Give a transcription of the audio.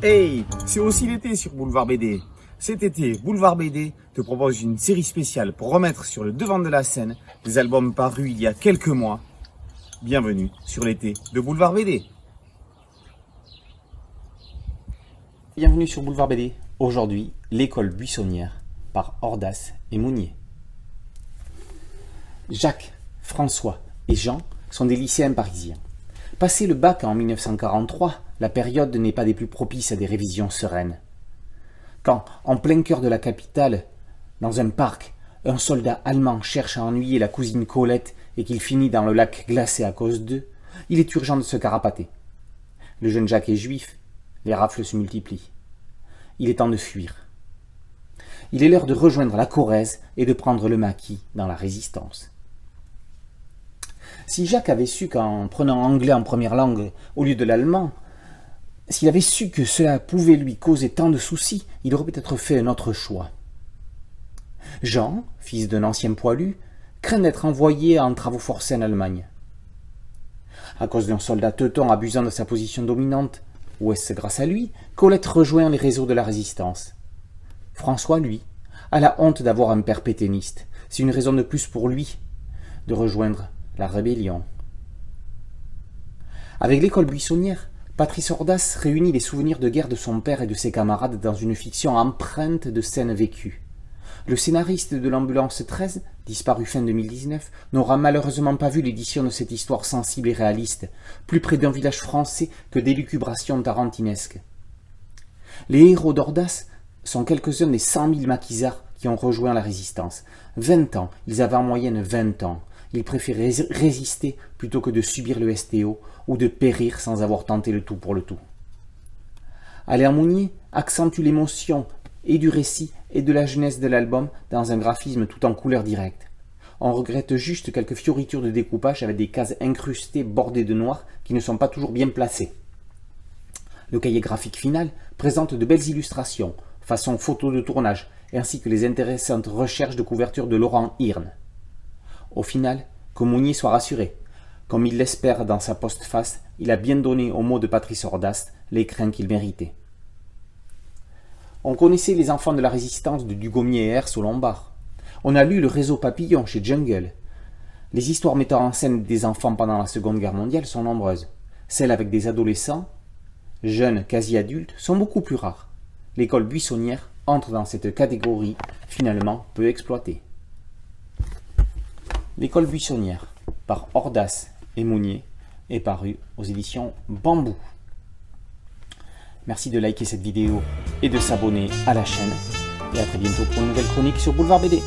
Hey, c'est aussi l'été sur Boulevard BD. Cet été, Boulevard BD te propose une série spéciale pour remettre sur le devant de la scène des albums parus il y a quelques mois. Bienvenue sur l'été de Boulevard BD. Bienvenue sur Boulevard BD. Aujourd'hui, l'école buissonnière par Ordas et Mounier. Jacques, François et Jean sont des lycéens parisiens. Passé le bac en 1943, la période n'est pas des plus propices à des révisions sereines. Quand, en plein cœur de la capitale, dans un parc, un soldat allemand cherche à ennuyer la cousine Colette et qu'il finit dans le lac glacé à cause d'eux, il est urgent de se carapater. Le jeune Jacques est juif, les rafles se multiplient. Il est temps de fuir. Il est l'heure de rejoindre la Corrèze et de prendre le maquis dans la résistance. Si Jacques avait su qu'en prenant anglais en première langue au lieu de l'allemand, s'il avait su que cela pouvait lui causer tant de soucis, il aurait peut-être fait un autre choix. Jean, fils d'un ancien poilu, craint d'être envoyé en travaux forcés en Allemagne. À cause d'un soldat teuton abusant de sa position dominante, ou est-ce grâce à lui, Colette rejoint les réseaux de la résistance. François, lui, a la honte d'avoir un père pétainiste. C'est une raison de plus pour lui de rejoindre la rébellion. Avec l'école buissonnière, Patrice Ordas réunit les souvenirs de guerre de son père et de ses camarades dans une fiction empreinte de scènes vécues. Le scénariste de l'Ambulance 13, disparu fin 2019, n'aura malheureusement pas vu l'édition de cette histoire sensible et réaliste, plus près d'un village français que d'élucubrations tarantinesques. Les héros d'Ordas sont quelques-uns des 100 000 maquisards qui ont rejoint la résistance. 20 ans, ils avaient en moyenne 20 ans. Ils préféraient résister plutôt que de subir le STO ou de périr sans avoir tenté le tout pour le tout. Alain Mounier accentue l'émotion et du récit et de la jeunesse de l'album dans un graphisme tout en couleur directe. On regrette juste quelques fioritures de découpage avec des cases incrustées bordées de noir qui ne sont pas toujours bien placées. Le cahier graphique final présente de belles illustrations, façon photo de tournage, ainsi que les intéressantes recherches de couverture de Laurent Hirn. Au final, que Mounier soit rassuré. Comme il l'espère dans sa postface, il a bien donné aux mots de Patrice Ordas l'écrin qu'il méritait. On connaissait les enfants de la résistance de Dugommier et Herse au Lombard. On a lu Le Réseau Papillon chez Jungle. Les histoires mettant en scène des enfants pendant la Seconde Guerre mondiale sont nombreuses. Celles avec des adolescents, jeunes quasi-adultes, sont beaucoup plus rares. L'école buissonnière entre dans cette catégorie finalement peu exploitée. L'école buissonnière, par Ordas et Mounier, est parue aux éditions Bambou. Merci de liker cette vidéo et de s'abonner à la chaîne. Et à très bientôt pour une nouvelle chronique sur Boulevard BD.